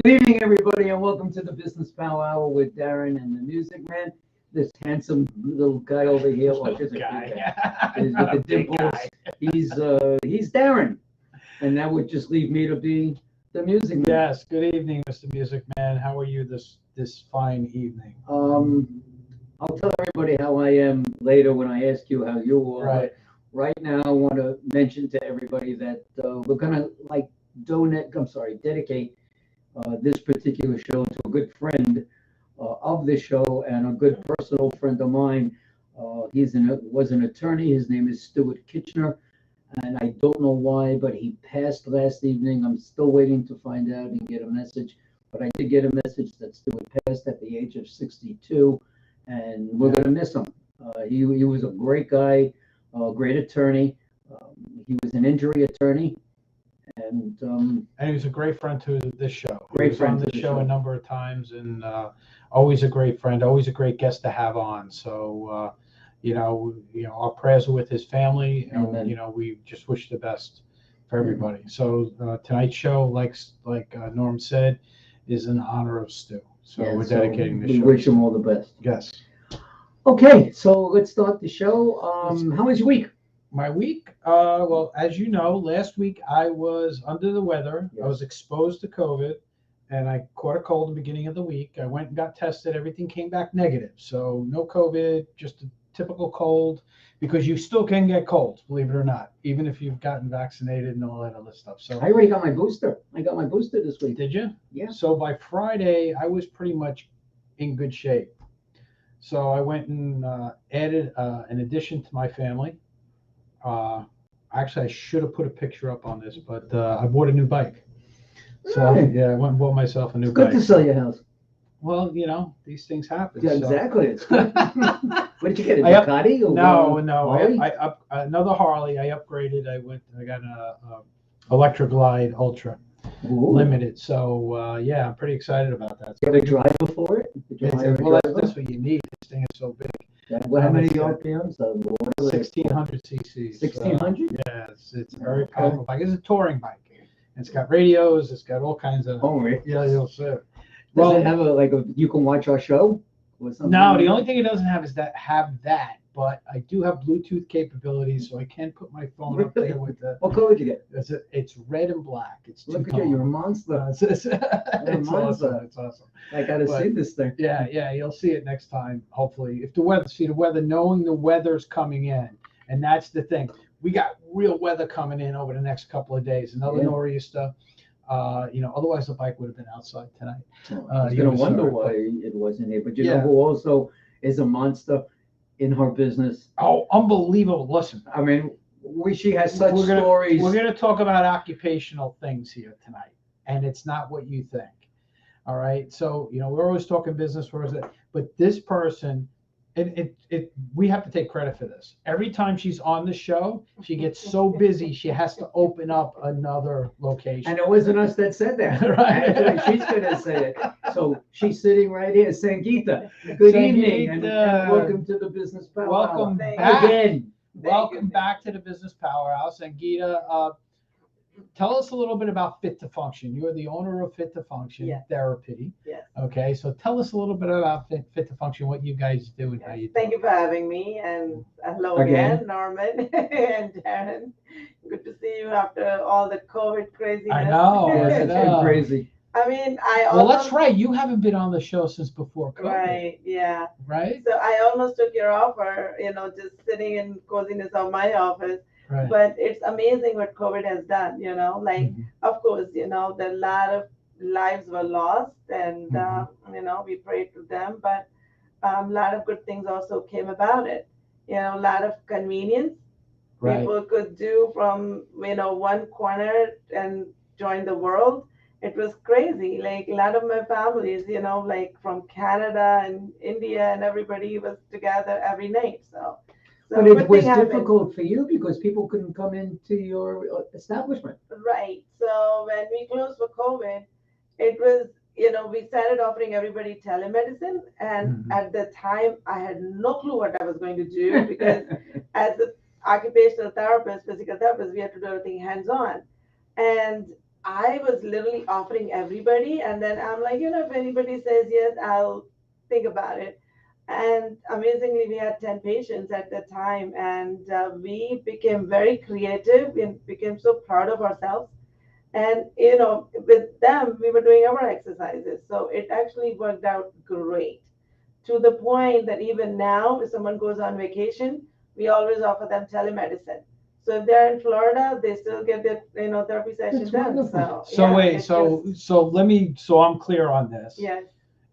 Good evening, everybody, and welcome to the Business Power Hour with Darren and the Music Man. This handsome little guy over here, He's with the dimples. He's Darren, and that would just leave me to be the Music Man. Yes. Good evening, Mr. Music Man. How are you this fine evening? I'll tell everybody how I am later when I ask you how you are. Right. Right now, I want to mention to everybody that we're gonna dedicate this particular show to a good friend of the show and a good personal friend of mine. Was an attorney. His name is Stuart Kitchener, and I don't know why, but he passed last evening. I'm still waiting to find out and get a message, but I did get a message that Stuart passed at the age of 62, and we're going to miss him. He was a great guy, a great attorney. He was an injury attorney. And he was a great friend to this show. Great he was friend on to the the show show a number of times, and always a great friend, always a great guest to have on. So, our prayers are with his family, and we just wish the best for everybody. So tonight's show, like Norm said, is in honor of Stu. So we're dedicating the show. We wish him all the best. Yes. Okay, so let's start the show. How was your week? My week, well, as you know, last week I was under the weather. Yes. I was exposed to COVID, and I caught a cold in the beginning of the week. I went and got tested. Everything came back negative. So no COVID, just a typical cold, because you still can get colds, believe it or not, even if you've gotten vaccinated and all that other stuff. So I already got my booster. I got my booster this week. Did you? Yeah. So by Friday, I was pretty much in good shape. So I went and added an addition to my family. Actually, I should have put a picture up on this, but I bought a new bike. So yeah, I went and bought myself a new bike. Good to sell your house. Well, these things happen. Yeah, so. exactly. It's good. What did you get? A Ducati? Or No. Harley? I another Harley. I upgraded. I got an Electra Glide Ultra Limited. So yeah, I'm pretty excited about that. You have a driver for it? That's what you need. This thing is so big. How many RPMs? 1,600 cc's. 1,600? Yeah, it's a very powerful bike. It's a touring bike. It's got radios. It's got all kinds of. Oh, really? Yeah, you'll see. Does it have you can watch our show? Or something no, like the that? only thing it doesn't have is that, but I do have Bluetooth capabilities, so I can put my phone up there with the. What color did you get? It's red and black. It's Look at you, you're a monster. It's monster. awesome. It's awesome. I gotta see this thing. Yeah, you'll see it next time. Hopefully, if the weather, knowing the weather's coming in, and that's the thing. We got real weather coming in over the next couple of days. Another nor'easter. Otherwise the bike would have been outside tonight. I was gonna wonder why it wasn't here, but know who also is a monster in her business? Oh, unbelievable! Listen, I mean, she has such stories. We're gonna talk about occupational things here tonight, and it's not what you think. All right, so we're always talking business, but this person, we have to take credit for this. Every time she's on the show, she gets so busy she has to open up another location. And it wasn't us that said that. Right. Actually, she's gonna say it. So she's sitting right here, Sangeeta. Good evening, and welcome to the Business Power Welcome Hour. back Again. Welcome back to the Business Power Hour. Sangeeta, tell us a little bit about Fit to Function. You're the owner of Fit to Function Therapy. Yes. Okay, so tell us a little bit about Fit to Function, what you guys do and how you do Thank you for having me, and hello again, Norman and Darren. Good to see you after all the COVID craziness. I know. It's been crazy. I mean, well, that's right. You haven't been on the show since before COVID. Right, yeah. Right? So I almost took your offer, just sitting in coziness of my office. Right. But it's amazing what COVID has done, of course, a lot of lives were lost, and, we prayed to them, but a lot of good things also came about it. A lot of convenience. Right. People could do from, one corner and join the world. It was crazy. Like a lot of my families, like from Canada and India, and everybody was together every night. So but it was difficult for you because people couldn't come into your establishment. Right. So when we closed for COVID, it was, we started offering everybody telemedicine. And at the time, I had no clue what I was going to do because as an occupational therapist, physical therapist, we had to do everything hands-on. And I was literally offering everybody, and then I'm like, if anybody says yes, I'll think about it. And amazingly, we had 10 patients at the time, and we became very creative and became so proud of ourselves. And, with them, we were doing our exercises. So it actually worked out great, to the point that even now, if someone goes on vacation, we always offer them telemedicine. So if they're in Florida, they still get their, therapy session That's done. wonderful. So yeah, wait, it's so just- so I'm clear on this. yes,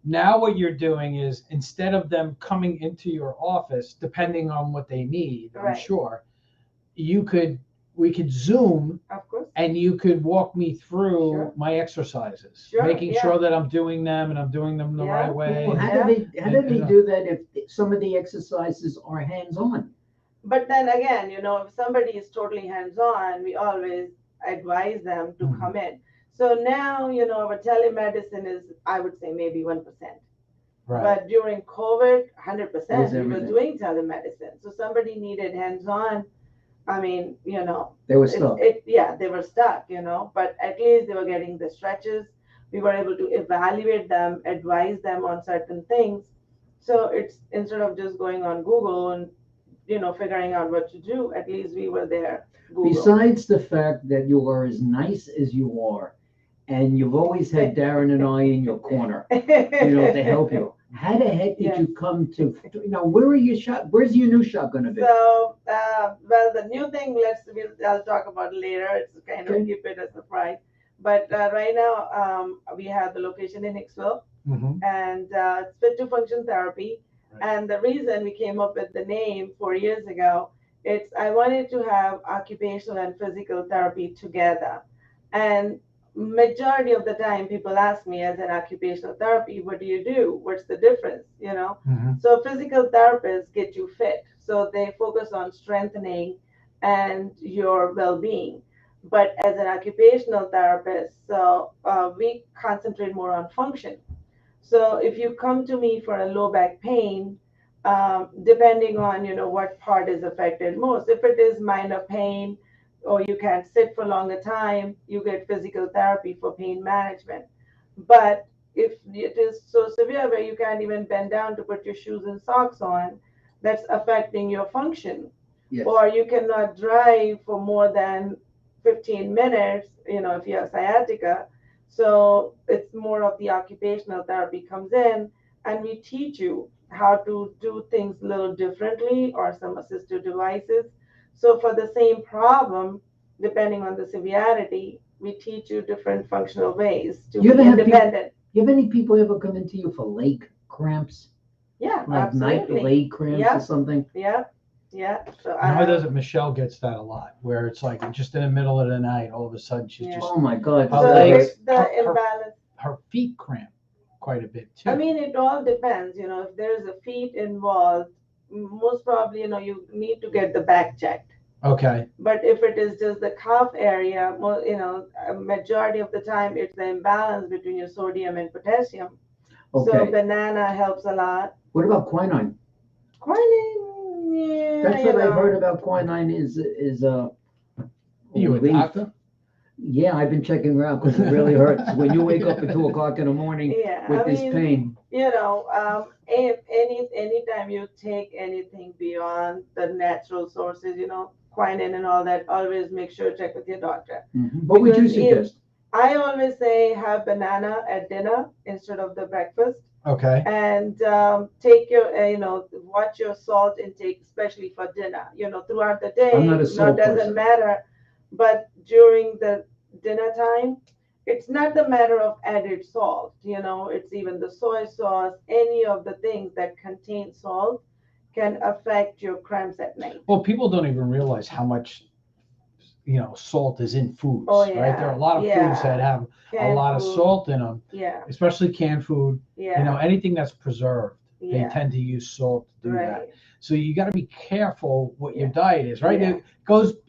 Now what you're doing is, instead of them coming into your office, depending on what they need, I'm Right. sure, we could Zoom of course. and you could walk me through Sure. my exercises, Sure, making yeah. sure that I'm doing them and I'm doing them the Yeah. right way. Well, how Yeah. do they do that if some of the exercises are hands-on? But then again, if somebody is totally hands-on, we always advise them to Mhm. come in. So now, our telemedicine is, I would say, maybe 1%. Right. But during COVID, 100%, Was we were everything. doing telemedicine. So somebody needed hands-on. I mean, They were stuck. yeah, they were stuck, but at least they were getting the stretches. We were able to evaluate them, advise them on certain things. So it's, instead of just going on Google and, figuring out what to do, at least we were there. Google. Besides the fact that you are as nice as you are, and you've always had Darren and I in your corner, to help you. How the heck did Yes. you come to, where's your new shop gonna be? So, well, the new thing, I'll talk about later. It's kind of Okay. keep it a surprise. But right now, we have the location in Hicksville, Mhm. and it's fit to function therapy. Right. And the reason we came up with the name 4 years ago, I wanted to have occupational and physical therapy together. And majority of the time, people ask me, as an occupational therapy, what do you do? What's the difference? Mhm. So physical therapists get you fit. So they focus on strengthening and your well-being. But as an occupational therapist, so we concentrate more on function. So if you come to me for a low back pain, depending on what part is affected most, if it is minor pain or you can't sit for longer time, you get physical therapy for pain management. But if it is so severe where you can't even bend down to put your shoes and socks on, that's affecting your function. Yes. Or you cannot drive for more than 15 minutes, if you have sciatica. So it's more of the occupational therapy comes in, and we teach you how to do things a little differently, or some assistive devices. So for the same problem, depending on the severity, we teach you different functional ways to You ever be have people- independent. You have any people ever come into you for leg cramps? Yeah, Like night absolutely. leg cramps Yeah. or something? Yeah, yeah. So I know doesn't Michelle gets that a lot, where it's like just in the middle of the night, all of a sudden she's Yeah. just Oh my God. Her so legs- it's the her- imbalance. her feet cramp quite a bit too. I mean, it all depends. If there's a feet involved, most probably, you need to get the back checked. Okay. But if it is just the calf area, a majority of the time it's the imbalance between your sodium and potassium. So Okay. banana helps a lot. What about quinine? Quinine, yeah, That's what I've heard about quinine is You a relief. doctor? Yeah, I've been checking her out because it really hurts when you wake up at 2 o'clock in the morning Yeah, with I this mean, pain. if anytime you take anything beyond the natural sources, quinine and all that, always make sure to check with your doctor. What would you Because if- suggest? I always say have banana at dinner instead of the breakfast, Okay. and take your, watch your salt intake, especially for dinner. Throughout the day, I'm not a salt doesn't person. matter, but during the dinner time, it's not the matter of added salt. It's even the soy sauce, any of the things that contain salt can affect your cramps at night. Well, people don't even realize how much salt is in foods, Oh, right? yeah, There are a lot of yeah. foods that have a Canned lot of food, salt in them, Yeah, especially canned food. yeah, Anything that's preserved, they yeah. tend to use salt to do that. Right. So you got to be careful what your Yeah. diet is, right? Yeah.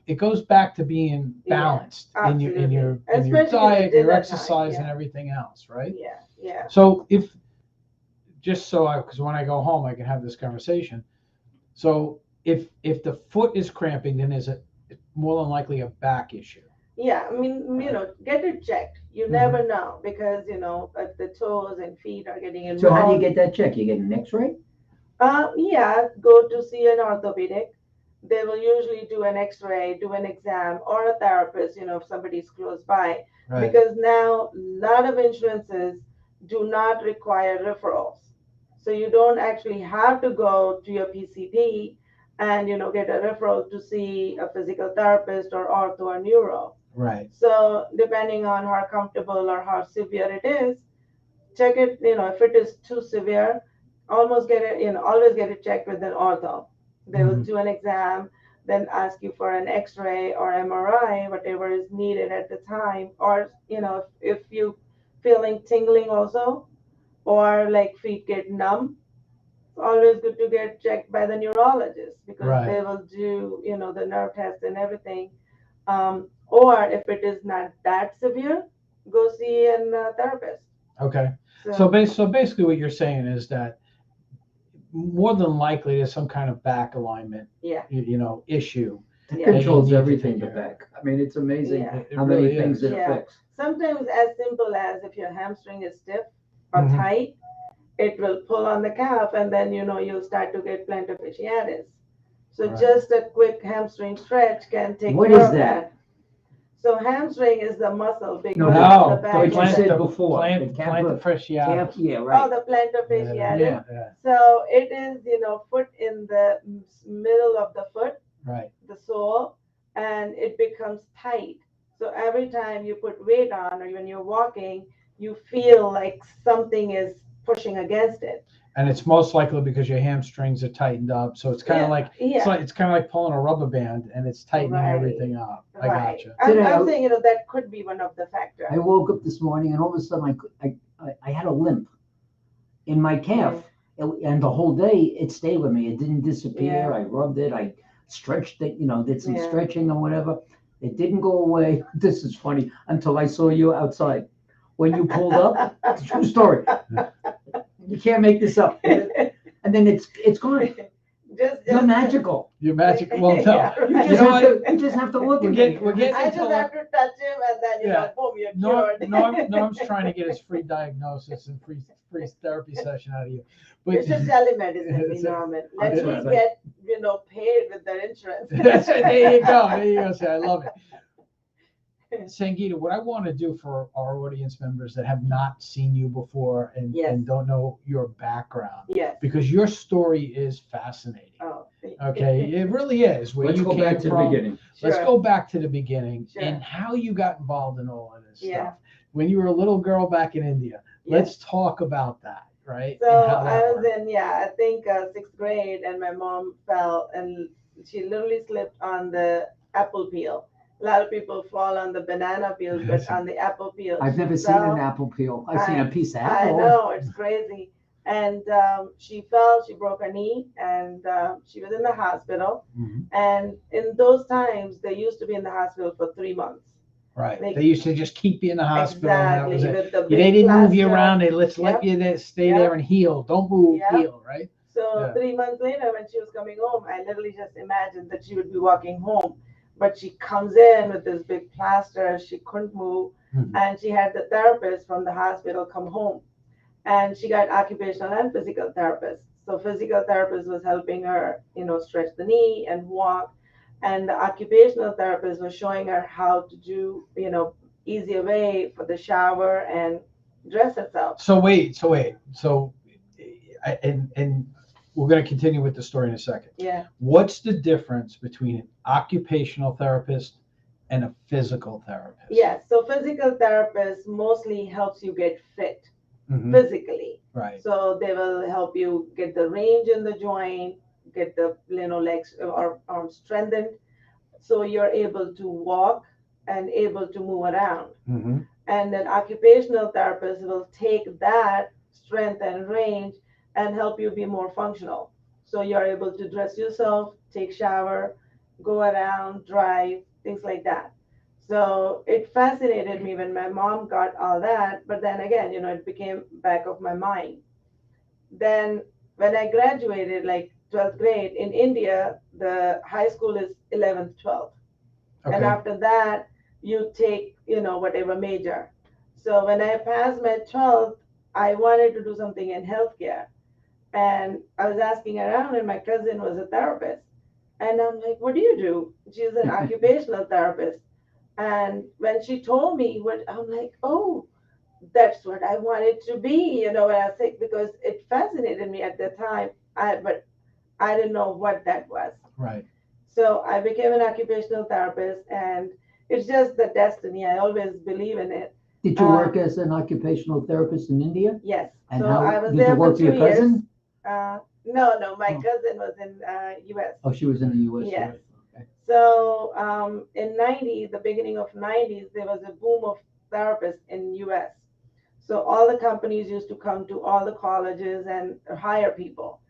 It goes back to being Yeah, balanced in your absolutely. your Especially diet, the your dinner exercise, time, and everything else, right? Yeah, yeah. So because when I go home, I can have this conversation. So if the foot is cramping, then it's more than likely a back issue. Yeah, I mean, get it checked. You never know because, if the toes and feet are getting So how do you involved. get that check? You get an X-ray? Yeah, go to see an orthopedic. They will usually do an X-ray, do an exam, or a therapist, if somebody's close by. Right. Because now a lot of insurances do not require referrals. So you don't actually have to go to your PCP and, get a referral to see a physical therapist or ortho or neuro. Right. So depending on how comfortable or how severe it is, check it, if it is too severe, almost get it, always get it checked with an ortho. They will do an exam, then ask you for an x-ray or MRI, whatever is needed at the time. Or, if you feeling tingling also, or like feet get numb, it's always good to get checked by the neurologist because Right. they will do, the nerve test and everything. Or if it is not that severe, go see a therapist. Okay. So, So basically what you're saying is that more than likely there's some kind of back alignment, yeah. issue. It Yeah. controls need to everything, take the care of. back. I mean, it's amazing Yeah. It how many really things is. it Yeah. affects. Sometimes as simple as if your hamstring is stiff or Mhm. tight, it will pull on the calf and then you'll start to get plantar fasciitis. So Right. just a quick hamstring stretch can take What care is of that? So hamstring is the muscle big No, one no, on the No, back. what you of said the- before, the plant calf- the fasciitis. Calf, yeah, Oh, right. the plantar fasciitis. Yeah. So it is, foot in the middle of the foot, Right. the sole, and it becomes tight. So every time you put weight on or when you're walking, you feel like something is pushing against it. And it's most likely because your hamstrings are tightened up. So it's kind of like Yeah. it's kind of like pulling a rubber band and it's tightening Right. everything up. I Right. gotcha. I'm, Today, I'm saying, that could be one of the factors. I woke up this morning and all of a sudden I had a limp in my calf. And the whole day it stayed with me. It didn't disappear. Yeah. I rubbed it. I stretched it, did some Yeah. stretching or whatever. It didn't go away. This is funny until I saw you outside. When you pulled up, it's a true story. You can't make this up. And then it's gone. You're magical. You're magic. Well, no. Yeah, You right. just, know have, what? to, you just have to look We're at getting- me. we're getting- I just have to touch him and then Yeah. boom, you're cured. Norm's trying to get his free diagnosis and free therapy session out of you. You But should telemedicine me, So- Norman. Let That's me right. get paid with their insurance. there you go. Sir. I love it. Sangeeta, what I want to do for our audience members that have not seen you before and, Yes. and don't know your background, Yes. because your story is fascinating. Oh. Okay, it really is. Where Let's you go came back to the from. beginning. Let's Sure. go back to the beginning Sure. and how you got involved in all of this Yeah. stuff. When you were a little girl back in India, Yeah. let's talk about that, right? So and how that I was worked. in, I think sixth grade, and my mom fell and she literally slipped on the apple peel. A lot of people fall on the banana peels, but on the apple peel. I've she never seen an fell. apple peel. I've seen a piece of I apple. know, it's crazy. And she fell, she broke her knee, and she was in the hospital. Mhm. And in those times, they used to be in the hospital for 3 months. Right. Like- They used to just keep you in the hospital. And that Exactly. was it. With the They big didn't move you plaster. around. They let Yep. you there, stay Yep. there and heal. Don't move, Yep. heal, right? So Yeah. 3 months later, when she was coming home, I literally just imagined that she would be walking home. But she comes in with this big plaster. She couldn't move. Mhm. And she had the therapist from the hospital come home. And she got occupational and physical therapist. So physical therapist was helping her, stretch the knee and walk. And the occupational therapist was showing her how to do, easier way for the shower and dress herself. So wait. And we're going to continue with the story in a second. Yeah. What's the difference between an occupational therapist and a physical therapist? Yeah. So physical therapist mostly helps you get fit Mhm. physically. Right. So they will help you get the range in the joint, get the legs or arms strengthened, so you're able to walk and able to move around. Mm-hmm. And an occupational therapist will take that strength and range and help you be more functional. So you're able to dress yourself, take shower, go around, drive, things like that. So it fascinated me when my mom got all that, but then again, it became back of my mind. Then when I graduated, like 12th grade in India, the high school is 11th, 12th. Okay. And after that, you take, whatever major. So when I passed my 12th, I wanted to do something in healthcare. And I was asking around, and my cousin was a therapist. And I'm like, what do you do? She's an occupational therapist. And when she told me what, I'm like, oh, that's what I wanted to be, when I was sick, because it fascinated me at the time. But I didn't know what that was. Right. So I became an occupational therapist, and it's just the destiny. I always believe in it. Did you work as an occupational therapist in India? Yes. And so how I was did there you work for for 2 your years. cousin? No, my cousin was in U.S. Oh, she was in the U.S. Yes. right? Okay. So in the beginning of 90s, there was a boom of therapists in U.S. So all the companies used to come to all the colleges and hire people.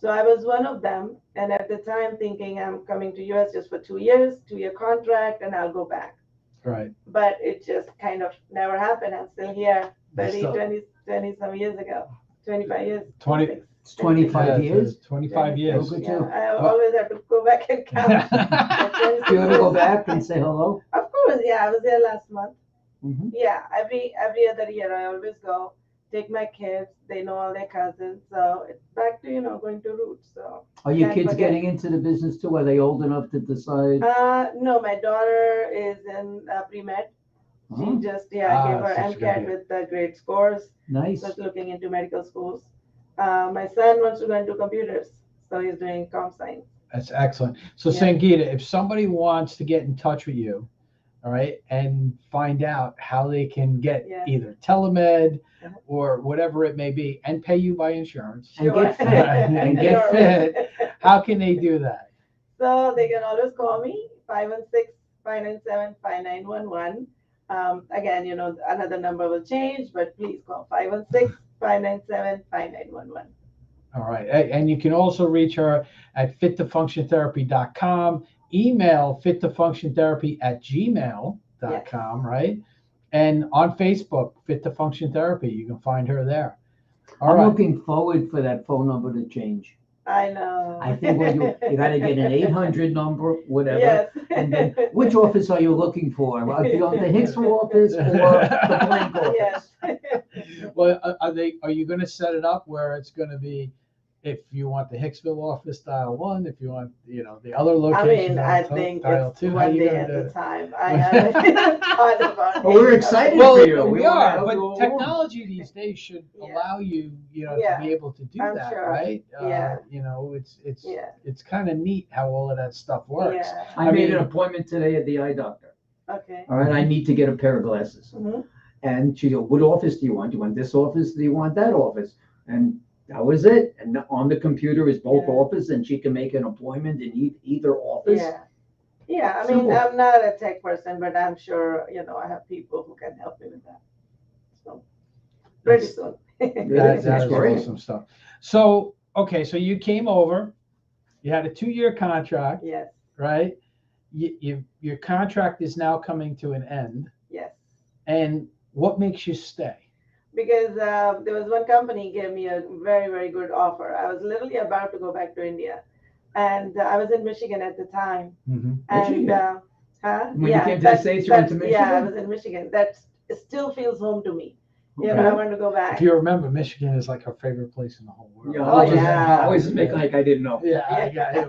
So I was one of them, and at the time thinking I'm coming to US just for 2 years, 2-year contract, and I'll go back. Right. But it just kind of never happened. I'm still here 30, So- 20 some years ago, 25 years. 20 26, It's 25 years. 25 years. Oh, good. Yeah, I always have to go back and count. Do you ever go back and say hello? Of course, yeah, I was there last month. Mm-hmm. Yeah, every other year I always go, take my kids. They know all their cousins, so it's back to going to roots. So Are your can't kids forget. getting into the business too? Are they old enough to decide? No, my daughter is in pre-med. She Oh, just gave her such a good MCAT idea. with great scores. nice. Just looking into medical schools. My son wants to go into computers, so he's doing comp science. That's excellent. So Yeah. Sangeeta, if somebody wants to get in touch with you, all right, and find out how they can get Yeah. either telemed Uh-huh. or whatever it may be, and pay you by insurance, And get fit. And get Sure. fit. How can they do that? So they can always call me, 516-597-5911. Again, another number will change, but please call 516-597-5911. All right. And you can also reach her at fit2functiontherapy.com, email fit2functiontherapy@gmail.com, right? And on Facebook, Fit to Function Therapy. You can find her there. All I'm right. looking forward for that phone number to change. I know. I think when you got to get an 800 number, whatever. Yes. And then, which office are you looking for? Are you on the Hicksville office or the blank office? Yes. Well, are you going to set it up where it's going to be, if you want the Hicksville office, dial 1, if you want, the other I location, mean, I think dial it's 2. How one you day gonna at do a it? time. I haven't thought about Well, we're it. excited Well, for you. we wanna are, help but you along. technology these days should Yeah. allow you, to Yeah. be able to do I'm that, sure. right? Yeah. It's Yeah. kind of neat how all of that stuff works. Yeah. I I made mean- an appointment today at the eye doctor. Okay. All right, I need to get a pair of glasses. Mhm. And she goes, what office do you want? Do you want this office? Do you want that office? And that was it. And on the computer is both Yeah. offices, and she can make an appointment in either office. Yeah. Yeah. I Simple. mean, I'm not a tech person, but I'm sure, I have people who can help me with that. So pretty soon. That's That is great. awesome stuff. So, okay, so you came over, you had a 2-year contract, Yes. right? Your contract is now coming to an end. Yes. And what makes you stay? Because there was one company gave me a very, very good offer. I was literally about to go back to India, and I was in Michigan at the time. Mm-hmm. And Michigan? huh? When you came to the States, you went to Yeah, I Michigan? was in Michigan. That still feels home to me. Okay. I want to go back. If you remember, Michigan is like our favorite place in the whole world. Yeah, Oh, I always make like I didn't know. Yeah, I got it.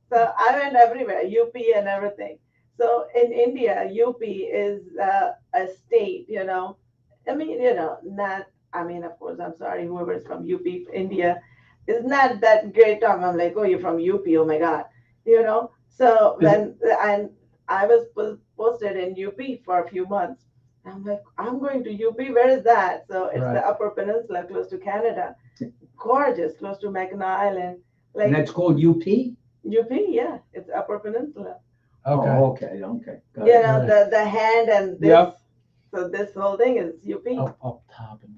So I went everywhere, UP and everything. So in India, UP is a state, I mean, of course, I'm sorry, whoever's from UP, India, is not that great time. I'm like, oh, you're from UP, oh my God, So then, and I was posted in UP for a few months. I'm like, I'm going to UP, where is that? So it's Right. the Upper Peninsula, close to Canada. Gorgeous, close to Mackinac Island. Like And that's called UP? UP, yeah, it's Upper Peninsula. Okay. Oh, okay. Got it. The hand and this. Yep. So this whole thing is UP. Up top in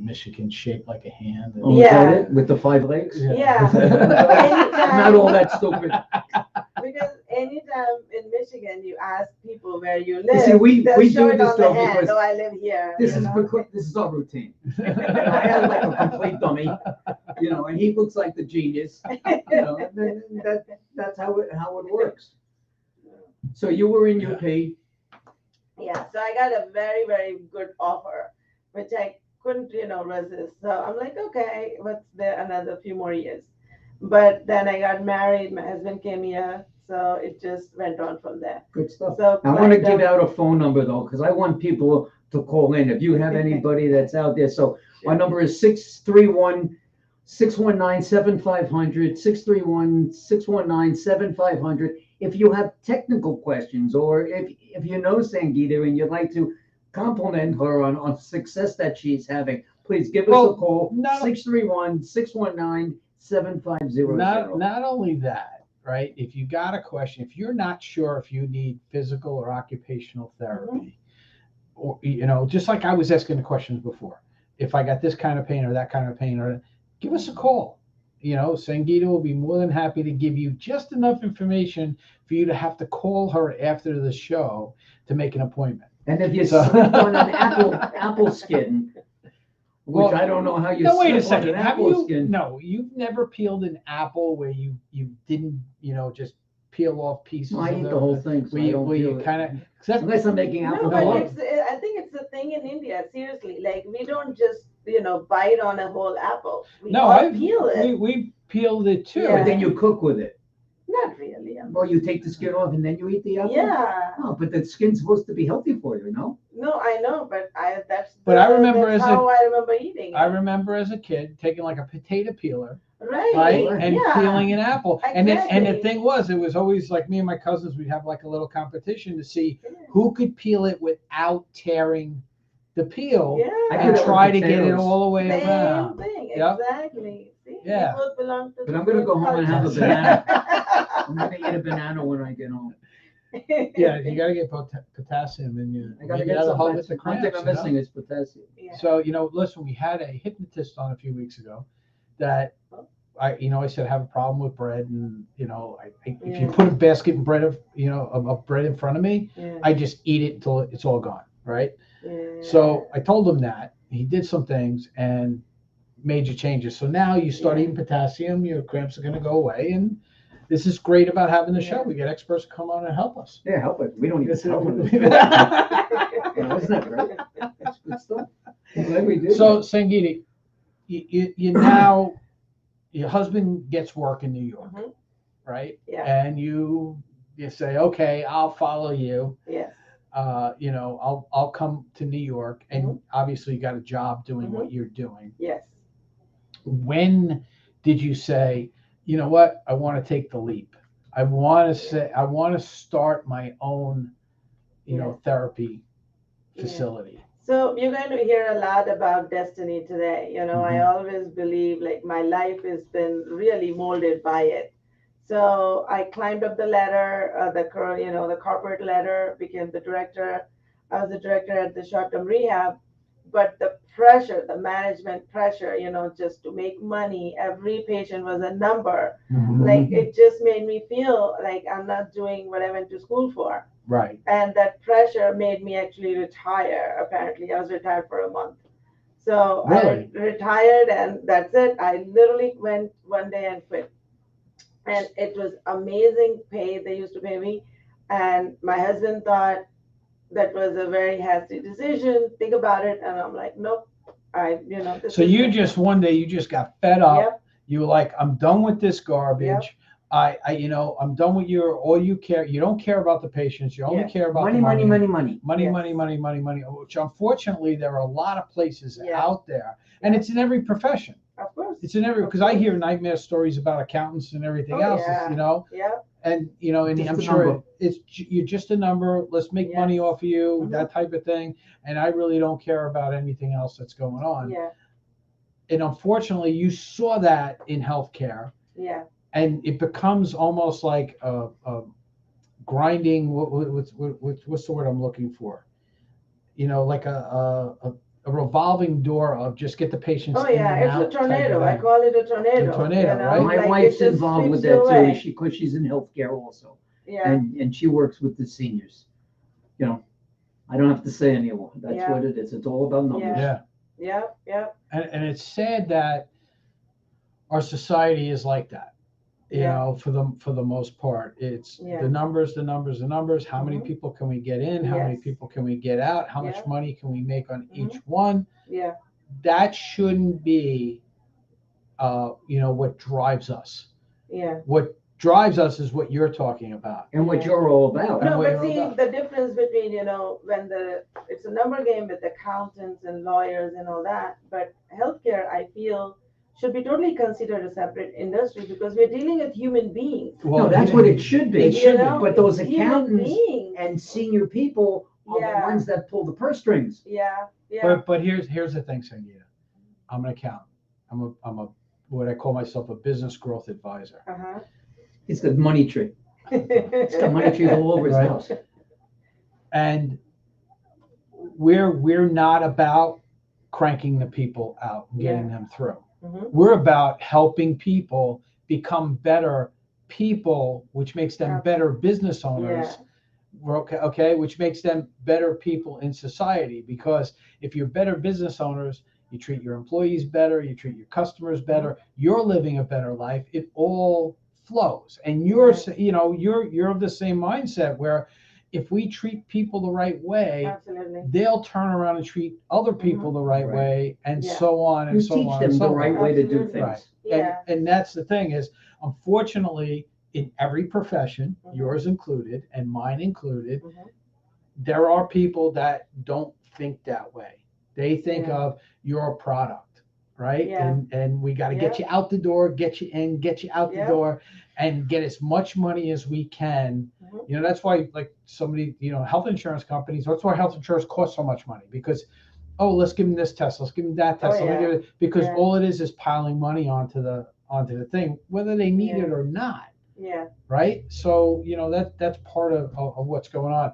Michigan shaped like a hand. Oh, is Yeah. that it? With the 5 legs? Yeah. Not all that stupid. Because anytime in Michigan you ask people where you You live, see, we they'll do show it this on the though hand. because Oh, I live here. this is our routine. I am like a complete dummy, and he looks like the genius, and then that's how it works. So you were in UP. Yeah, so I got a very, very good offer, which I couldn't, resist. So I'm like, okay, what's there another few more years? But then I got married, my husband came here, so it just went on from there. Good stuff. So I want to climbed give up- out a phone number though, because I want people to call in. If you have anybody that's out there, so my number is 631-619-7500, 631-619-7500. If you have technical questions, or if you know Sangeeta and you'd like to compliment her on success that she's having, please give us a call, 631-619-7500. Not only that, right? If you got a question, if you're not sure if you need physical or occupational therapy, or just like I was asking the questions before, if I got this kind of pain or that kind of pain, or give us a call. Sangeeta will be more than happy to give you just enough information for you to have to call her after the show to make an appointment. And if you slip on an apple skin, which I don't know how you. No, wait a slip on second. an Have apple you? skin. No, you've never peeled an apple where you didn't just peel off pieces. No, I of eat it, the whole thing. So I don't where you feel it. kind of Unless I'm making apple No, but pie. I think it's a thing in India. Seriously, like we don't just bite on a whole apple. We all peel it. We peeled it too. Yeah. But then you cook with it. Not really. Well, you take the skin off and then you eat the apple. Yeah. Oh, but the skin's supposed to be healthy for you, no? No, I know, but I remember that's how I remember eating it. I remember as a kid taking like a potato peeler, right, and peeling an apple. Exactly. And the thing was, it was always like me and my cousins, we'd have like a little competition to see who could peel it without tearing the peel, and try to get it all the way around. Same thing, Yep. exactly. See, Yeah. we both belong to But the I'm gonna same go home and have a culture. banana. I'm gonna eat a banana when I get home. Yeah, you got to get potassium in you. I gotta Maybe get that'll some. help with the One thing cramps. I'm missing is potassium. Yeah. So, listen, we had a hypnotist on a few weeks ago that I said I have a problem with bread, and if you put a basket of bread of bread in front of me, I just eat it until it's all gone, right? Yeah. So I told him that he did some things and major changes. So now you start eating potassium, your cramps are going to go away, and this is great about having the show. We get experts to come on and help us. Yeah, help it. We don't even help it. Isn't that great? That's good stuff. I'm glad we did. So, Sangeeta, you now, your husband gets work in New York, right? Yeah. And you say, okay, I'll follow you. Yes. I'll come to New York, and obviously you got a job doing what you're doing. Yes. When did you say, you know what, I want to take the leap? I want to start my own, therapy facility. So you're going to hear a lot about destiny today. I always believe like my life has been really molded by it. So I climbed up the ladder, the corporate ladder, became the director. I was the director at the short-term rehab, but the pressure, the management pressure, just to make money, every patient was a number. Like it just made me feel like I'm not doing what I went to school for. Right. And that pressure made me actually retire. Apparently, I was retired for a month. So really? I retired, and that's it. I literally went one day and quit. And it was amazing pay they used to pay me. And my husband thought that was a very hasty decision. Think about it. And I'm like, nope. So one day you just got fed up. Yep. You were like, I'm done with this garbage. Yep. I'm done with all you care. You don't care about the patients. You only care about money. Money, Yes. which unfortunately there are a lot lot of places Yeah. out there. And it's in every profession. Of course. It's in every, because I hear nightmare stories about accountants and everything else, Yeah. and and Just I'm a sure number. you're just a number. Let's make money off of you, that type of thing. And I really don't care about anything else that's going on. Yeah. And unfortunately, you saw that in healthcare. Yeah. And it becomes almost like a grinding. What's the word I'm looking for? Like a revolving door of just get the patients. Oh yeah, it's a tornado. I call it a tornado. A tornado, right? My Like wife's it just involved with sweeps that away. too. Because she's in healthcare also, Yeah. and she works with the seniors. I don't have to say anymore. That's what it is. It's all about numbers. Yeah. Yeah. And it's sad that our society is like that. You know, for the most part, it's the numbers. How many people can we get in? How many people can we get out? How much money can we make on each one? Yeah. That shouldn't be, what drives us. Yeah. What drives us is what you're talking about. And what you're all about. No, but see, the difference between, when it's a number game with accountants and lawyers and all that, but healthcare, I feel, should be totally considered a separate industry because we're dealing with human beings. Well, no, that's what it should be. It should be. But those Human accountants beings. and senior people are the ones that pull the purse strings. Yeah, yeah. But here's the thing, Sangeeta. I'm an accountant. I'm a what I call myself a business growth advisor. Uh-huh. It's the money tree. It's got money trees all over his house. And we're not about cranking the people out and getting them through. Mm-hmm. We're about helping people become better people, which makes them better business owners. Okay, which makes them better people in society. Because if you're better business owners, you treat your employees better, you treat your customers better, you're living a better life. It all flows. And you're of the same mindset where if we treat people the right way, absolutely, they'll turn around and treat other people the right way, and so on and so on. You teach them the right way to do things. Right. And that's the thing is, unfortunately, in every profession, yours included and mine included, there are people that don't think that way. They think of you're a product, right? And we got to get you out the door, get you in, get you out the door, and get as much money as we can. That's why, like somebody, health insurance companies, that's why health insurance costs so much money, because, let's give them this test, let's give them that test, because all it is piling money onto the thing, whether they need it or not. Yeah. Right. So, that's part of what's going on.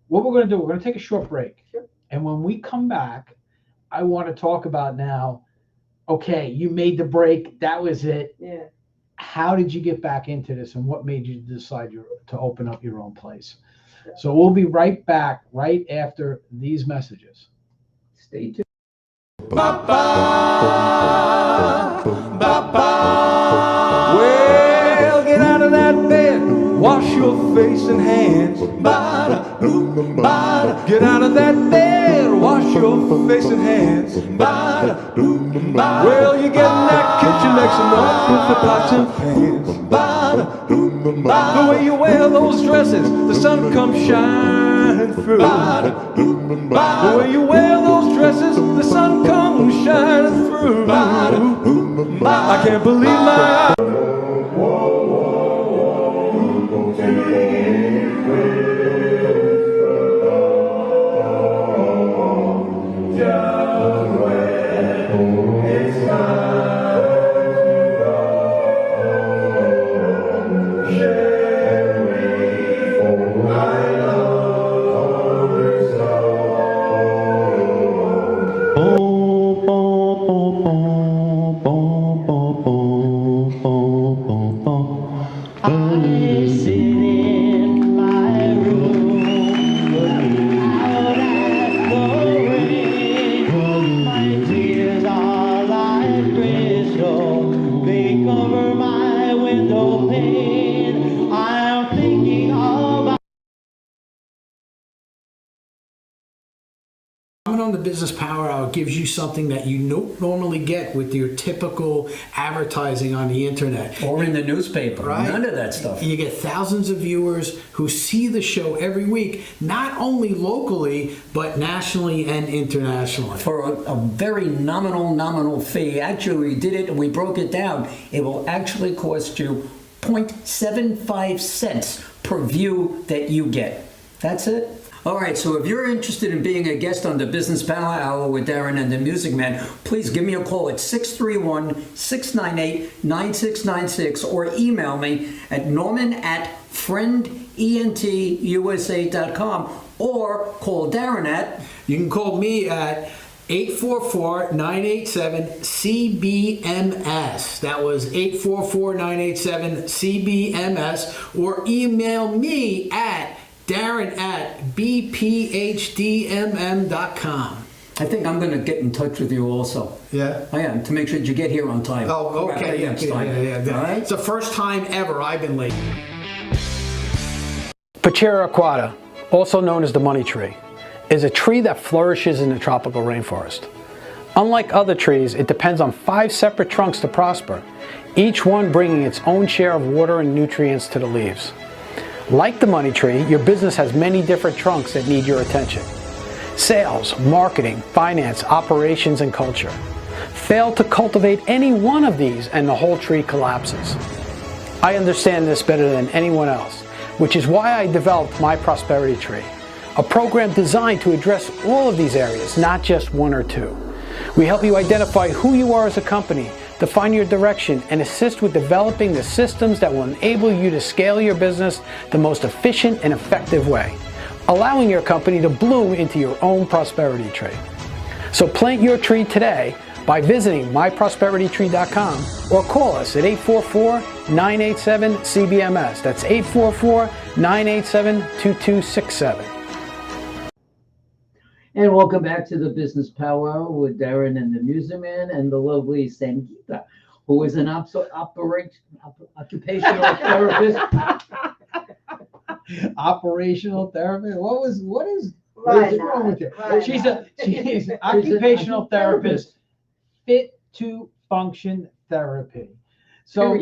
What we're going to do, we're going to take a short break. Sure. And when we come back, I want to talk about now, okay, you made the break. That was it. Yeah. How did you get back into this, and what made you decide to open up your own place? Yeah. So we'll be right back right after these messages. Stay tuned. Well, get out of that bed, wash your face and hands. Get out of that bed, wash your face and hands. Well, you get in that kitchen, make some noise with the pots and pans. The way you wear those dresses, the sun comes shining through. The way you wear those dresses, the sun comes shining through. I can't believe my eyes. On the Business Power Hour gives you something that you don't normally get with your typical advertising on the internet or in the newspaper. Right? None of that stuff. You get thousands of viewers who see the show every week, not only locally but nationally and internationally, for a very nominal fee. Actually, we did it and we broke it down. It will actually cost you 0.75 cents per view that you get. That's it. All right, so if you're interested in being a guest on the Business Power Hour with Darren and the Music Man, please give me a call at 631-698-9696 or email me at norman@friendentusa.com or call Darren at... You can call me at 844-987-CBMS. That was 844-987-CBMS, or email me at Darren@bphdmm.com. I think I'm going to get in touch with you also. Yeah. I am, to make sure that you get here on time. Oh, okay. Next Yeah, time. yeah. All right? It's the first time ever I've been late. Pachera aquata, also known as the money tree, is a tree that flourishes in the tropical rainforest. Unlike other trees, it depends on 5 separate trunks to prosper, each one bringing its own share of water and nutrients to the leaves. Like the money tree, your business has many different trunks that need your attention. Sales, marketing, finance, operations, and culture. Fail to cultivate any one of these and the whole tree collapses. I understand this better than anyone else, which is why I developed My Prosperity Tree, a program designed to address all of these areas, not just 1 or 2. We help you identify who you are as a company, define your direction, and assist with developing the systems that will enable you to scale your business the most efficient and effective way, allowing your company to bloom into your own prosperity tree. So plant your tree today by visiting myprosperitytree.com or call us at 844-987-CBMS. That's 844-987-2267. And welcome back to the Business Power Hour with Darren and the Music Man and the lovely Sangeeta, who is an occupational therapist. Operational therapist. What is wrong with you? Why She's not? an occupational therapist, fit to function therapy. So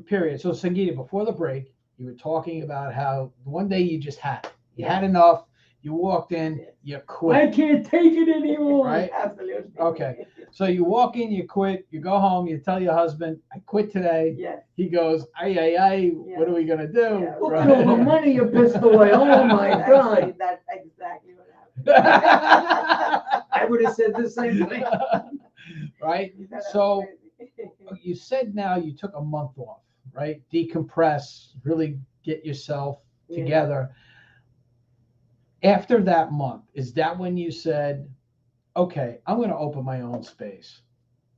period. So Sangeeta, before the break, you were talking about how one day you just had enough. You walked in, you quit. I can't take it anymore. Right? Absolutely. Okay. So you walk in, you quit, you go home, you tell your husband, I quit today. Yes. He goes, ay, what are we going to do? Yeah. Look at all the money you pissed away. Oh my God. That's exactly what happened. I would have said the same thing. Right? That's So crazy. you said now you took a month off, right? Decompress, really get yourself together. After that month, is that when you said, okay, I'm going to open my own space?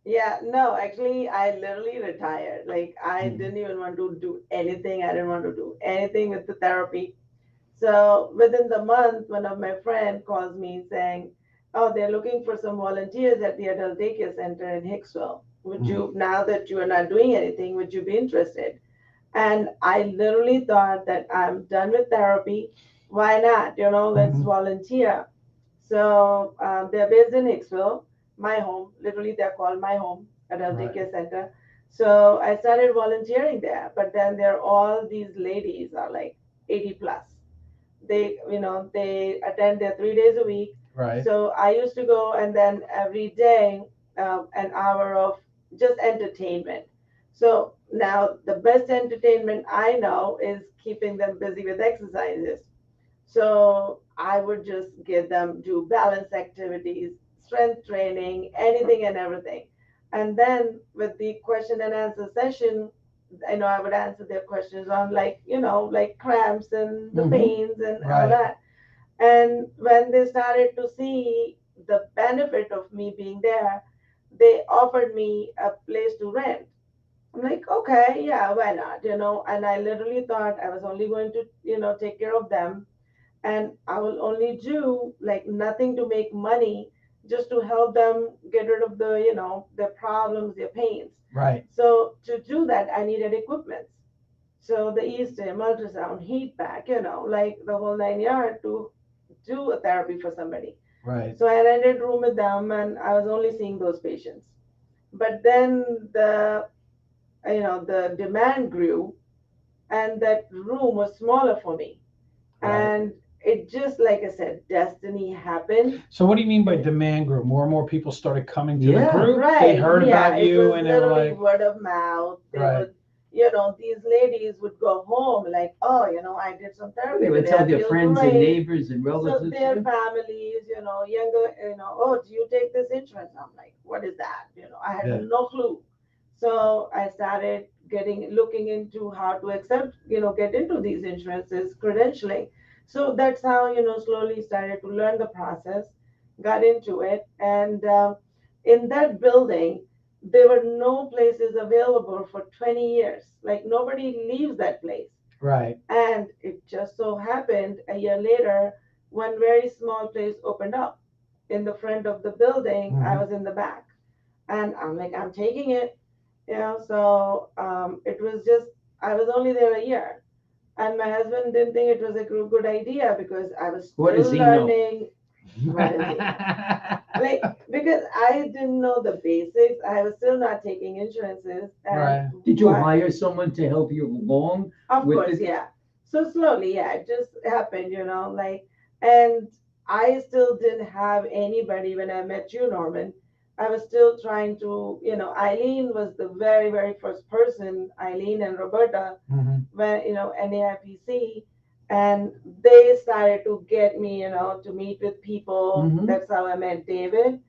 Yeah, no, actually, I literally retired. Like, I didn't even want to do anything. I didn't want to do anything with the therapy. So within the month, one of my friends calls me saying, oh, they're looking for some volunteers at the adult daycare center in Hicksville. Would you, now that you are not doing anything, would you be interested? And I literally thought that I'm done with therapy. Why not? Let's volunteer. So they're based in Hicksville, my home. Literally, they're called my home, adult daycare center. So I started volunteering there. But then all these ladies are like 80 plus. They attend there 3 days a week. Right. So I used to go, and then every day, an hour of just entertainment. So now the best entertainment I know is keeping them busy with exercises. So I would just get them do balance activities, strength training, anything and everything. And then with the question and answer session, I would answer their questions on like cramps and the pains and all that. And when they started to see the benefit of me being there, they offered me a place to rent. I'm like, okay, yeah, why not? And I literally thought I was only going to, take care of them, and I will only do like nothing to make money, just to help them get rid of their problems, their pains. Right. So to do that, I needed equipment. So the E-stim, ultrasound, heat pack, like the whole 9 yards to do a therapy for somebody. Right. So I rented a room with them, and I was only seeing those patients. But then the demand grew, and that room was smaller for me. Right. And it just, like I said, destiny happened. So what do you mean by demand group? More and more people started coming to the group. Right. They heard about it you, was and they were literally like, word of mouth. They Right. would, these ladies would go home like, oh, I did some therapy. They would today. tell I their feel friends and great. neighbors and So relatives. their families, younger, oh, do you take this insurance? I'm like, what is that? I had no clue. So I started looking into how to accept, get into these insurances, credentialing. So that's how, slowly started to learn the process, got into it. And in that building, there were no places available for 20 years. Like nobody leaves that place. right. And it just so happened a year later, one very small place opened up. in the front of the building. I Mhm. was in the back, and I'm like, I'm taking it, you know. So it was just, I was only there a year, and my husband didn't think it was a good idea because I was What does still he know? learning. What does he know? Like, because I didn't know the basics, I was still not taking insurances. And Right. Did you what- hire someone to help you along? Of with course, it? yeah. So slowly, yeah, it just happened, like, and I still didn't have anybody when I met you, Norman. I was still trying to, Eileen was the very, very first person, Eileen and Roberta, Mhm. when, NAIPC, and they started to get me, to meet with people. Mhm. That's how I met David.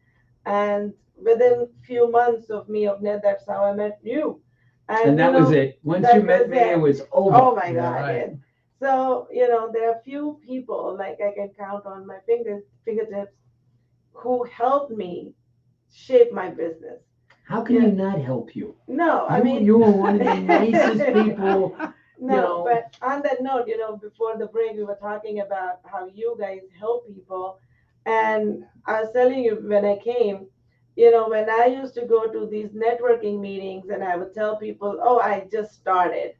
And within few months of me, that's how I met you. And that was it. Once that you met was me, it. it was over. Oh my Yeah, God! right. Yes. So there are few people like I can count on my fingertips who helped me shape my business. How can he not help you? No, I You, mean you were one of the nicest people. No, know. but on that note, before the break, we were talking about how you guys help people, and I was telling you when I came. When I used to go to these networking meetings and I would tell people, oh, I just started.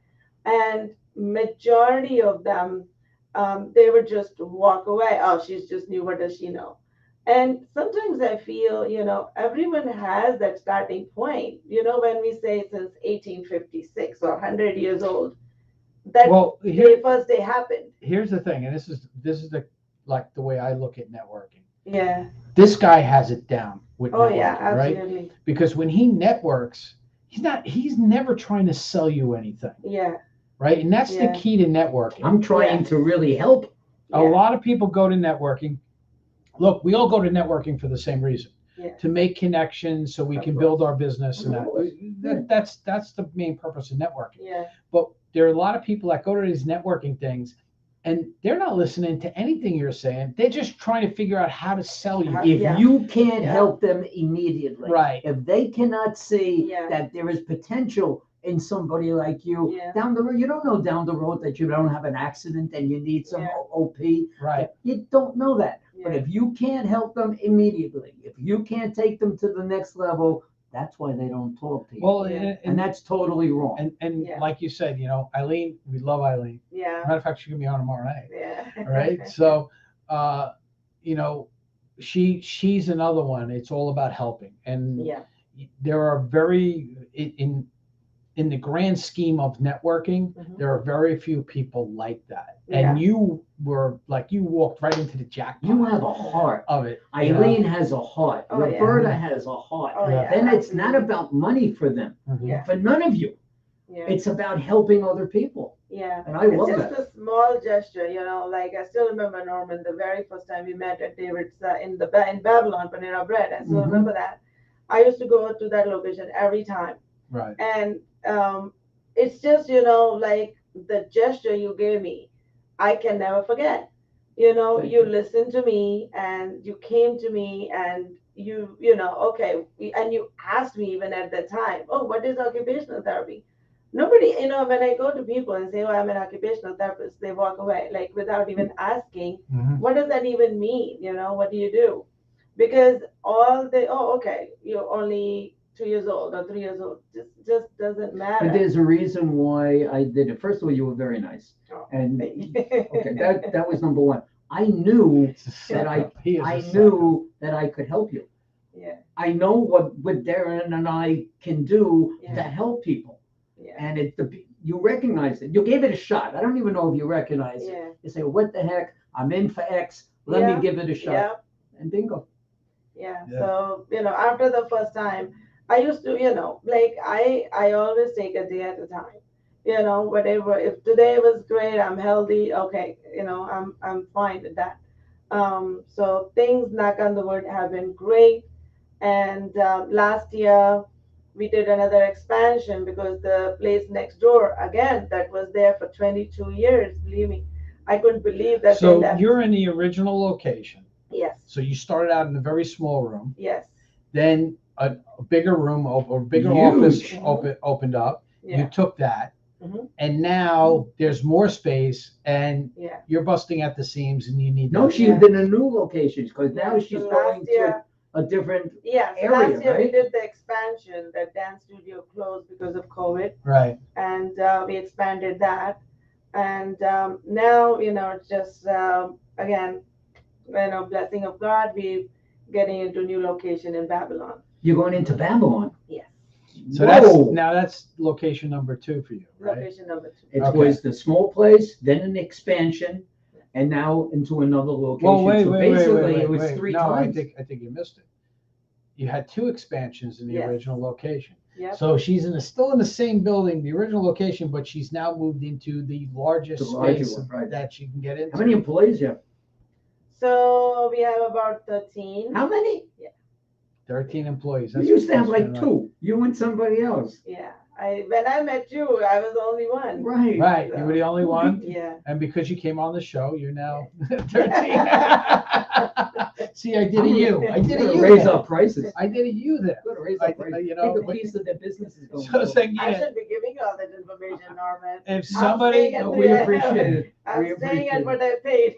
And majority of them, they would just walk away. Oh, she's just new. What does she know? And sometimes I feel, everyone has that starting point. When we say since 1856 or 100 years old, that Well, here, first day happened. here's the thing, and this is the way I look at networking. Yeah. This guy has it down with Oh networking, yeah, right? absolutely. Because when he networks, he's never trying to sell you anything, Yeah. right? And that's the Yeah. key to networking. I'm trying Yeah. to really help. A Yeah. lot of people go to networking. Look, we all go to networking for the same reason. Yeah. To make connections so we Of can course. build our business, and Of course. that's the main purpose of networking. Yeah. But there are a lot of people that go to these networking things and they're not listening to anything you're saying. They're just trying to figure out how to sell you. If Yeah. you can't Yeah. help them immediately, Right. if they cannot see Yeah. that there is potential in somebody like you Yeah. down the road, you don't know down the road that you don't have an accident and you need some Yeah. OP. Right. You don't know that. But Yeah. if you can't help them immediately, if you can't take them to the next level, that's why they don't talk to you. Well, Yeah. and that's totally wrong. and Yeah. like you said, Eileen, we love Eileen. Yeah. Matter of fact, she's gonna be on tomorrow night. Yeah. All right. So, you know, she's another one. It's all about helping, and Yeah. there are in the grand scheme of networking, Mhm. there are very few people like that. Yeah. And you were like, you walked right into the jackpot. You have a heart. of it. Eileen has a heart. Oh, yeah. Roberta has a heart. Oh, yeah. Then it's not absolutely. about money for them, Mhm. Yeah. for none of you. Yeah. It's about helping other people. Yeah. And I It's love just that. a small gesture, like I still remember, Norman, the very first time we met at David's in Babylon, Panera Bread. I still Mhm. remember that. I used to go to that location every time. Right. And it's just, like the gesture you gave me, I can never forget. Thank You you. listened to me and you came to me and okay. And you asked me even at the time, oh, what is occupational therapy? Nobody, when I go to people and say, oh, I'm an occupational therapist, they walk away, like without even asking, Mhm. what does that even mean? What do you do? Because okay, you're only 2 years old or 3 years old. Just doesn't matter. But there's a reason why I did it. First of all, you were very nice. Oh. And okay, that was number one. I knew It's a that sucker. He is a I sucker. knew that I could help you. Yeah. I know what Darren and I can do Yeah. to help people. Yeah. And you recognize it. You gave it a shot. I don't even know if you recognize it. Yeah. You say, what the heck? I'm in for X. Let Yeah. me give it a shot. Yeah. And bingo. Yeah. Yeah. So, after the first time, I used to, like I always take a day at a time. Whatever. If today was great, I'm healthy. Okay. I'm fine with that. So things, knock on the wood, have been great. And last year we did another expansion because the place next door, again, that was there for 22 years. Believe me, I couldn't believe that they So left. you're in the original location. Yes. So you started out in a very small room. Yes. Then a bigger room or bigger Huge. office opened up. Yeah. You took that. Mhm. and now there's more space, and Yeah. you're busting at the seams, and you need. No, that she's Yeah. been in new locations because now Yeah, she's so going last to year, a different yeah, so area, last year we right? did the expansion. The dance studio closed because of COVID, Right. and we expanded that. And now, it's just again, blessing of God, we getting into new location in Babylon. You're going into Babylon. Yes, So Whoa. that's location number 2 for you, right? location number 2. It Okay. was the small place, then an expansion, and now into another location. Well, wait, So wait, basically, wait, it was wait. 3 No, times. I think you missed it. You had 2 expansions in the Yes. original location. Yep. So she's still in the same building, the original location, but she's now moved into the largest The larger space one, right. that she can get into. How many employees you have? So we have about 13. How many? 13 employees. We used to have that's like right. 2. You and somebody else. Yeah. When I met you, I was the only one. Right. Right, you were the only one, Yeah. and because you came on the show, you're now 13. See, I did a you. I did a Gotta you. raise there. our prices. I did a you there. Gotta raise I- our prices. you know, Take a but- piece of their business is going So forward. I Sangeeta, should be giving you all that information, Norman. if somebody, staying at We appreciate it. I'm We staying appreciate at it. what I paid.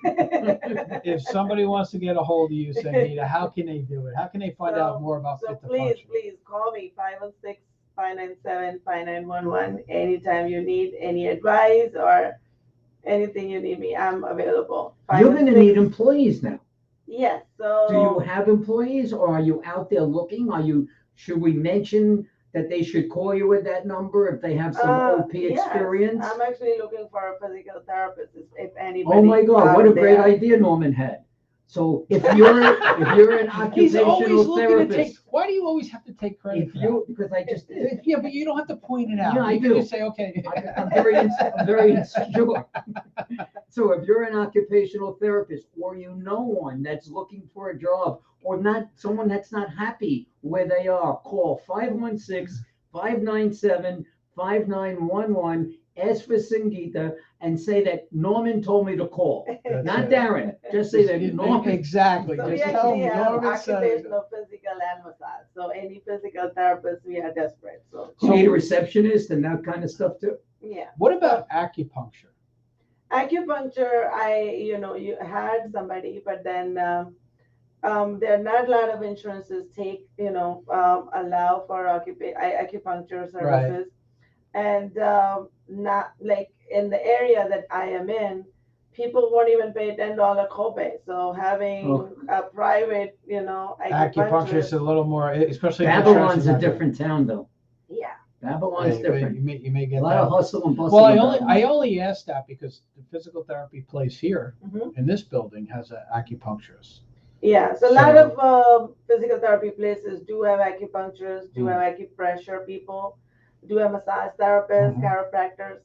if somebody wants to get a hold of you, Sangeeta, how can they do it? How can they find out more about So Fit to please, Function? please call me 516-597-5911 anytime you need any advice or anything you need me. I'm available. You're gonna 516 need employees now. Yes. Do you So have employees or are you out there looking? Should we mention that they should call you with that number if they have some OP yes, experience? I'm actually looking for a physical therapist if anybody. Oh my God, what a out great there. idea Norman had. So if you're an He's always occupational looking to take. therapist, Why do you always have to take credit if for you, because I just did. that? Yeah, but you don't have to point it out. Yeah, I You can do. just say, okay. I'm very insecure. So if you're an occupational therapist or you know one that's looking for a job or not someone that's not happy where they are, call 516-597-5911, ask for Sangeeta and say that Norman told me to call. That's Not it. Darren. Just say that Norman. Exactly. So we Just tell actually have Norman said it. occupational, physical, and massage. So any physical therapist, we are desperate. So You need a receptionist and that kind of stuff too. yeah. What about acupuncture? Acupuncture, you had somebody, but then there are not a lot of insurances allow for acupuncture services, and not like in the area that I am in, people won't even pay $10 copay. So having a private, Acupuncture is a little more, especially if Babylon's insurance is a not good. different town though. yeah. Babylon's Yeah, different. You may A get lot of that. hustle and bustle. Well, in I Babylon. only asked that because the physical therapy place here Mhm. in this building has an acupuncturist. Yeah, so a lot of physical therapy places do have acupuncturists, do have acupressure people, do have massage therapists, chiropractors.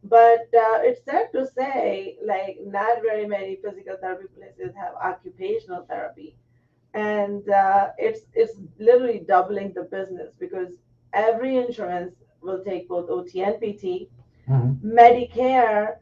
But it's sad to say, like, not very many physical therapy places have occupational therapy. And it's literally doubling the business because every insurance will take both OT and PT. Medicare,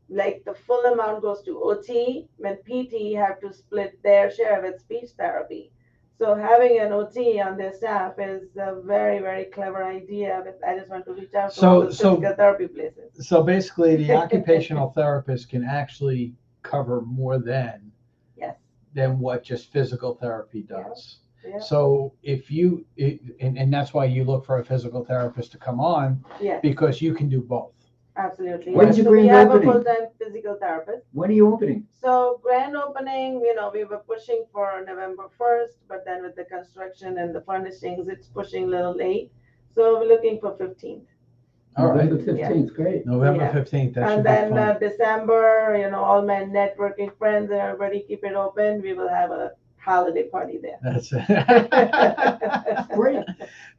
like the full amount goes to OT, when PT have to split their share with speech therapy. So having an OT on their staff is a very, very clever idea. But I just want to reach out to all the physical therapy places. So basically, the occupational therapist can actually cover more than what just physical therapy does. Yeah. So if you, and that's why you look for a physical therapist to come on, because you can do both. Absolutely. When's your So we grand have opening? a full-time physical therapist. When are you opening? So grand opening, we were pushing for November 1st, but then with the construction and the furnishings, it's pushing a little late. So we're looking for 15th. All right. November 15th, great. November Yeah. 15th, that should And be then fun. December, all my networking friends and everybody keep it open. We will have a holiday party there. That's it. Great.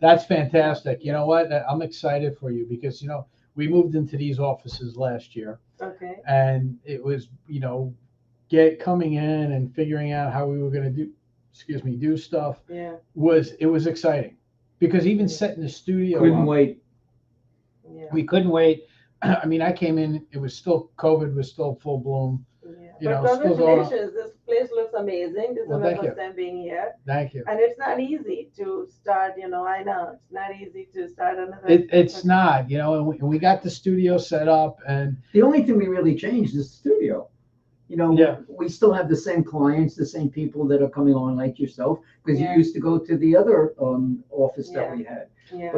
That's fantastic. You know what? I'm excited for you because, we moved into these offices last year Okay. and it was, coming in and figuring out how we were going to do stuff. Yeah. It was exciting because even setting the studio Couldn't up, wait. Yeah. we couldn't wait. I mean, I came in, it was still, COVID was still full bloom. Yeah. You But know, still going on. congratulations, this place looks amazing. This is Well, my thank you. first time being here. Thank you. And it's not easy to start, I know it's not easy to start another. It's not, and we got the studio set up, and The only thing we really changed is the studio. Yeah. We still have the same clients, the same people that are coming on like yourself, because Yeah. you used to go to the other office that Yeah. we had. Yeah.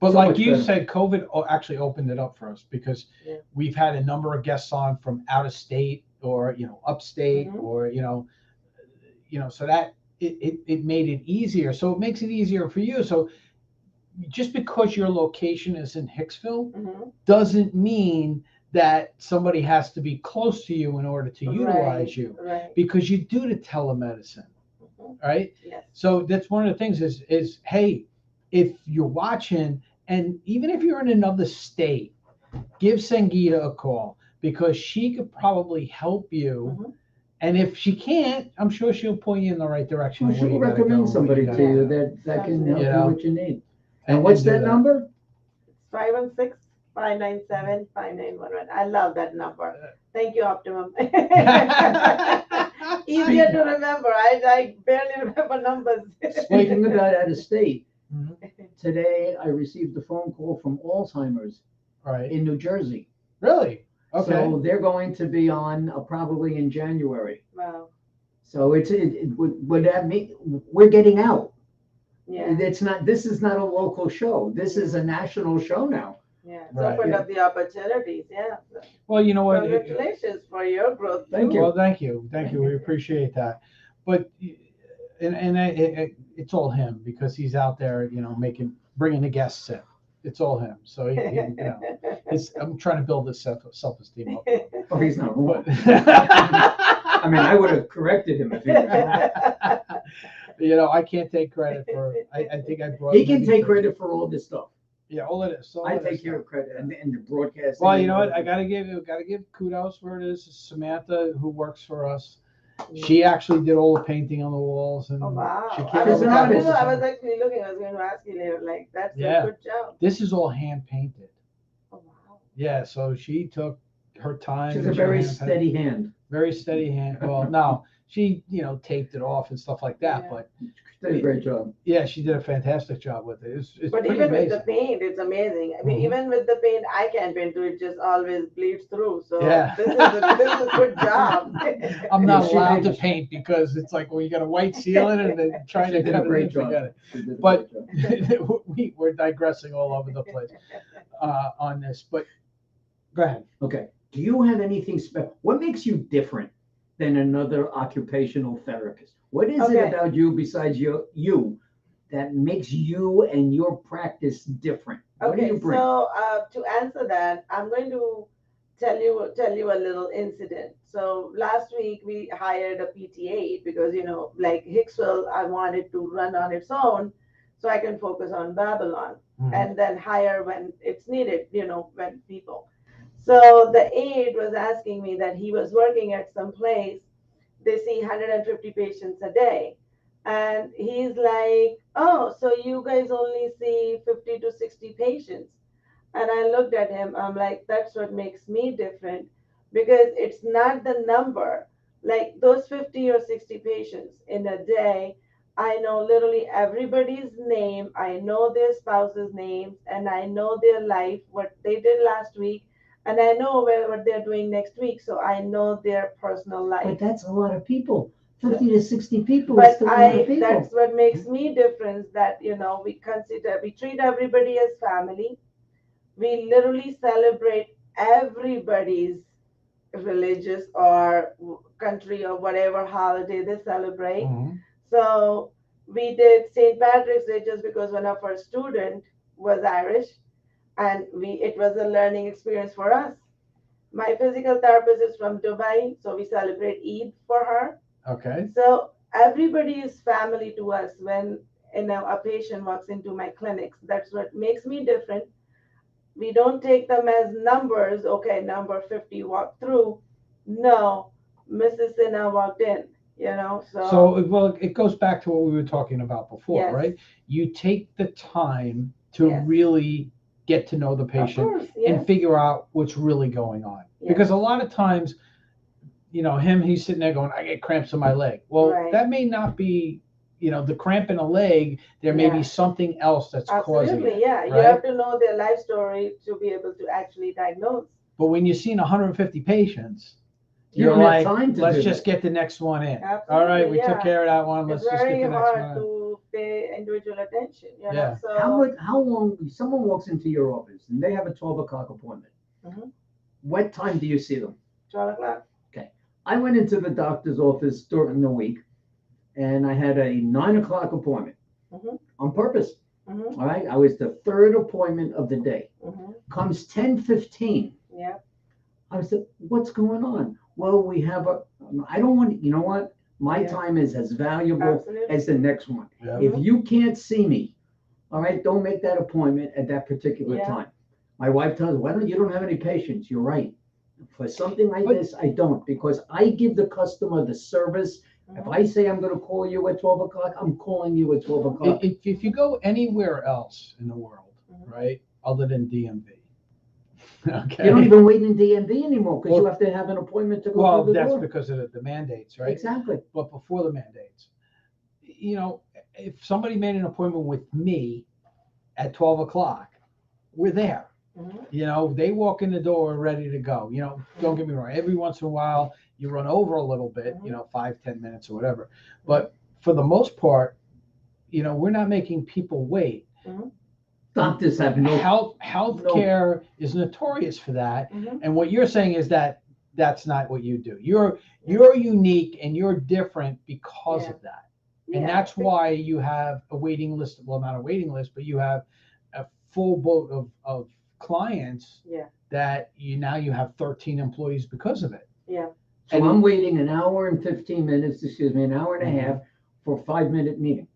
but So like much you better. said, COVID actually opened it up for us because Yeah. we've had a number of guests on from out of state or upstate Mhm. or so that it made it easier. So it makes it easier for you. So just because your location is in Hicksville Mhm. doesn't mean that somebody has to be close to you in order to utilize Right, you, right. because you do the telemedicine, Mhm. right? Yes. So that's one of the things is hey, if you're watching, and even if you're in another state, give Sangeeta a call because she could probably help you. Mhm. And if she can't, I'm sure she'll point you in the right direction. Well, of where she'll you gotta go, recommend what somebody gotta to you do. that can help You you know, what you need. And what's do that number? It's 516-597-5911. I love that number. Thank you, Optimum. Easier to remember. I barely remember numbers. Speaking about out of state, Mhm. today I received a phone call from Alzheimer's Right. in New Jersey. Really? Okay. So they're going to be on probably in January. Wow. So would that mean we're getting out? Yeah. This is not a local show. This is a national show now. Yeah. It's Right. opened up the opportunities. Yeah. So Well, you know what? congratulations for your growth. Thank too. you. Well, thank you. We appreciate that. But it's all him because he's out there, bringing the guests in. It's all him. So I'm trying to build this self-esteem up. Oh, he's not wrong. But I mean, I would have corrected him if he was wrong. I can't take credit for. I think I brought. He can maybe take 30. credit for all this stuff. Yeah, all it is. I take care of credit and the broadcasting. Well, you know what? I gotta give kudos where it is. Samantha, who works for us, she actually did all the painting on the walls, and Oh, wow. she I came was, up with an that. artist. I was actually looking. I was going to ask you later. Like, that's Yeah. a good job. This is all hand painted. Oh, wow. Yeah, so she took her time. She's and a she very hand painted. steady hand. Very steady hand. Well, no, she taped it off and stuff like that. Yeah. But She did a great job. yeah, she did a fantastic job with it. It's But pretty even amazing. with the paint, it's amazing. I mean, Mhm. even with the paint, I can't paint through. It just always bleeds through. So Yeah. this is a good job. I'm not Yeah, she allowed to did. paint because it's like, well, you got a white ceiling and then trying She to did a cut it great in, job. forget it. She did a But great job. we're digressing all over the place on this. But go ahead. Okay. Do you have anything special? What makes you different than another occupational therapist? What is Okay. it about you besides you that makes you and your practice different? What do Okay, you bring? so to answer that, I'm going to tell you a little incident. So last week we hired a PTA because like Hicksville, I wanted to run on its own, so I can focus on Babylon Mhm. and then hire when it's needed. When people. So the aide was asking me that he was working at some place. They see 150 patients a day. And he's like, oh, so you guys only see 50 to 60 patients. And I looked at him, I'm like, that's what makes me different because it's not the number. Like those 50 or 60 patients in a day, I know literally everybody's name. I know their spouse's names and I know their life, what they did last week. And I know what they're doing next week. So I know their personal life. But that's a lot of people. 50 to 60 people is But still a lot of people. that's what makes me different, that we treat everybody as family. We literally celebrate everybody's religious or country or whatever holiday they celebrate. Mhm. So we did St. Patrick's Day just because one of our students was Irish, and it was a learning experience for us. My physical therapist is from Dubai, so we celebrate Eid for her. Okay. So everybody is family to us when a patient walks into my clinics. That's what makes me different. We don't take them as numbers. Okay, number 50 walked through. No, Mrs. Sinha walked in. So well, it goes back to what we were talking about before, Yes. right? You take the time to Yes. really get to know the Of patient course, yes. and figure out what's really going on. Yes. Because a lot of times he's sitting there going, I get cramps in my leg. Well, Right. that may not be, the cramp in a leg. There may Yeah. be something else that's causing Absolutely, it. yeah. You right? have to know their life story to be able to actually diagnose. But when you've seen 150 patients, You you're don't have like, time to let's do just that. get the next one in. Absolutely, All right, we yeah. took care of that one. Let's It's just get very the next one hard in. to pay individual attention, Yeah. So How long, if someone walks into your office and they have a 12 o'clock appointment, Mhm. what time do you see them? 12 o'clock. I went into the doctor's office during the week and I had a 9 o'clock appointment Mhm. on purpose. Mhm. All right. I was the third appointment of the day. Mhm. Comes 10:15. Yeah. I said, what's going on? Well, we have I don't want, you know what? My Yeah. time is as valuable Absolutely. as the next one. Yeah. If you can't see me, all right, don't make that appointment at that particular Yeah. time. My wife tells me, why don't you don't have any patience? You're right. For something like But- this, I don't, because I give the customer the service. If I say I'm gonna call you at 12 o'clock, I'm calling you at 12 o'clock. If you go anywhere else in the world, Mhm. right, other than DMV, okay. You don't even wait in DMV anymore, because you Well- have to have an appointment to go Well, through the that's door. because of the mandates, right? Exactly. But before the mandates, if somebody made an appointment with me at 12 o'clock, we're there. Mhm. They walk in the door ready to go. Don't get me wrong. Every once in a while, you run over a little bit, 5, 10 minutes or whatever. But for the most part, we're not making people wait. Doctors have no, Healthcare is notorious for that. Mhm. And what you're saying is that that's not what you do. You're unique and you're different because Yeah. of that. And Yeah. that's why you have a waiting list. Well, not a waiting list, but you have a full boat of clients Yeah. that you have 13 employees because of it. Yeah. so And- I'm waiting an hour and 15 minutes, an hour and a Mhm. half for a 5-minute meeting.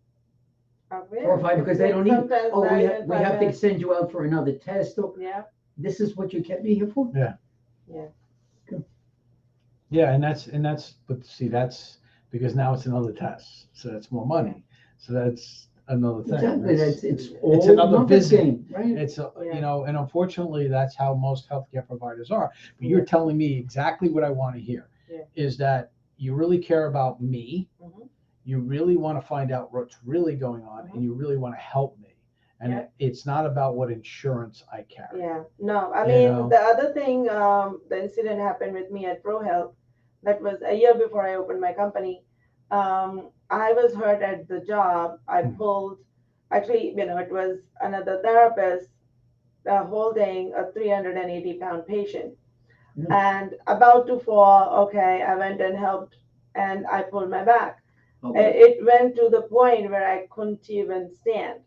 Okay. 4 or 5, because they don't need, Sometimes oh, not we even have to 5 minutes. send you out for another test. Or, Yeah. this is what you kept me here for? Yeah, and but see, that's because now it's another test, so that's more money. So that's another thing. Exactly, That's- it's all another numbers visit. game, right? It's Yeah. and unfortunately, that's how most healthcare providers are. But you're telling me exactly what I want to hear. Yeah. Is that you really care about me? Mhm. You really want to find out what's really going on, and you really want to help me. And Yeah. it's not about what insurance I carry. Yeah, no, I You mean, know? the other thing, the incident happened with me at Pro Health. That was a year before I opened my company. I was hurt at the job. I pulled, actually, it was another therapist holding a 380-pound patient. Mhm. And about to fall, okay, I went and helped and I pulled my back. Okay. It went to the point where I couldn't even stand.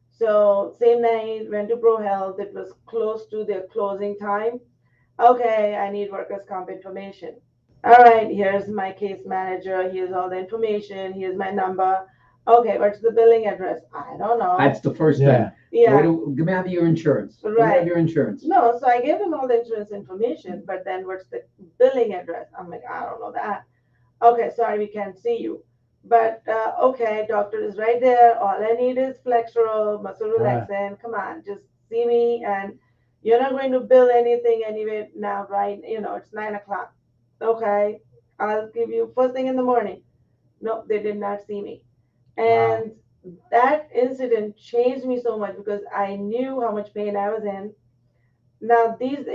So same night, went to Pro Health. It was close to their closing time. Okay, I need workers' comp information. All right, here's my case manager. Here's all the information. Here's my number. Okay, what's the billing address? I don't know. That's the first thing. Yeah. Yeah. Give me have your insurance. Give me Right. have your insurance. No, so I gave him all the insurance information, but then what's the billing address? I'm like, I don't know that. Okay, sorry, we can't see you. But okay, doctor is right there. All I need is Flexeril, muscle relaxant. Come on, just see me, and you're not going to bill anything anyway now, right? It's 9 o'clock. Okay, I'll give you first thing in the morning. Nope, they did not see me, and that incident changed me so much because I knew how much pain I was in. Now these,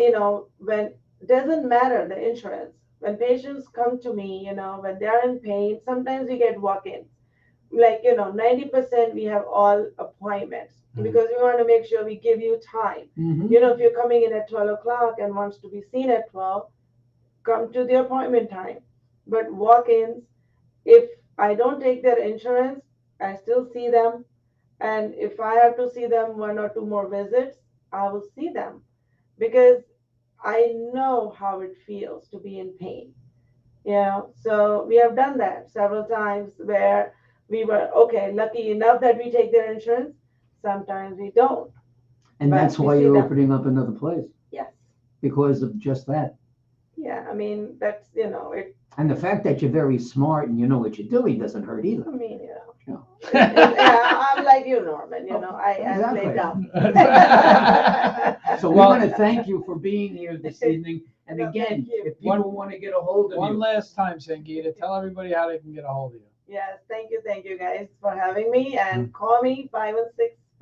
when doesn't matter the insurance. When patients come to me, when they're in pain, sometimes we get walk-ins. Like, 90% we have all appointments because we want to make sure we give you time. Mhm. If you're coming in at 12 o'clock and wants to be seen at 12, come to the appointment time. But walk-ins, if I don't take their insurance, I still see them. And if I have to see them 1 or 2 more visits, I will see them because I know how it feels to be in pain. So we have done that several times where we were lucky enough that we take their insurance. Sometimes we don't. And But that's we why see you're them. opening up another place, Yes. because of just that. Yeah. I mean, that's, it, And the fact that you're very smart and you know what you're doing doesn't hurt I either. mean, Yeah. yeah, I'm like you, Norman, I play Exactly. dumb. So we want to thank you for being here this evening. And And No, again, thank you. if people want to get a hold of One you, last time, Sangeeta, tell everybody how they can get a hold of you. Yes, thank you guys for having me, and call me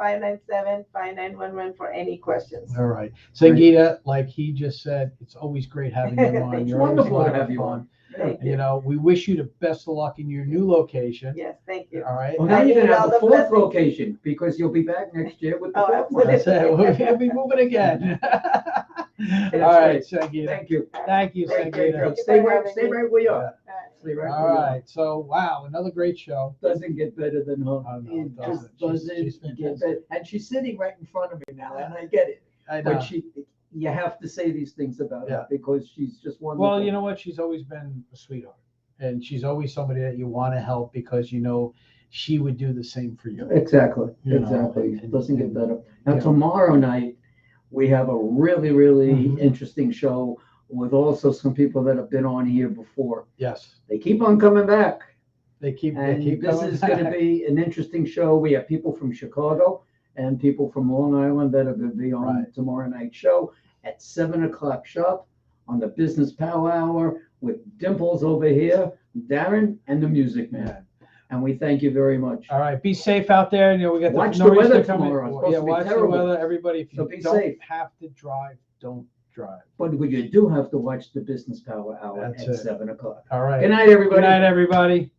516-597-5911 for any questions. All right. Sangeeta, like he just said, it's always great having you on. It's You're always wonderful a lot to of have you fun. on. Thank You you. know, we wish you the best of luck in your new location. Yes, thank you. All right. well, now I you're need gonna all have a the fourth blessings. location, because you'll be back next year with the Oh, fourth one. That's it. We'll be moving again. All right, Sangeeta. Thank you. Thank you, Great, great, Sangeeta. great. you Stay for right, having stay me. right where you are. All right. Stay right All where you are. right. So, wow, another great show. Doesn't get better than her. Oh, no, It it just doesn't. She's doesn't get fantastic. better. And she's sitting right in front of me now, and I get it. I know. But you have to say these things about Yeah. her because she's just wonderful. Well, you know what? She's always been a sweetheart. And she's always somebody that you want to help because you know she would do the same for you. Exactly, You know, exactly. and- Doesn't get better. yeah. Now, tomorrow night, we have a really, really Mhm. interesting show with also some people that have been on here before. Yes. They keep on coming back. They keep And this coming is going to back. be an interesting show. We have people from Chicago and people from Long Island that are going to be on Right. tomorrow night's show at 7 o'clock sharp on the Business Power Hour with Dimples over here, Darren, and the Music Man. Yeah. And we thank you very much. All right. Be safe out there. You know, we got Watch the the noise weather to come in. tomorrow. It's supposed Yeah, to be watch the terrible. weather. Everybody, if So you be don't safe. have to drive, don't drive. But you do have to watch the Business Power Hour That's at it. 7 o'clock. All right. Good night, everybody. Good night, everybody.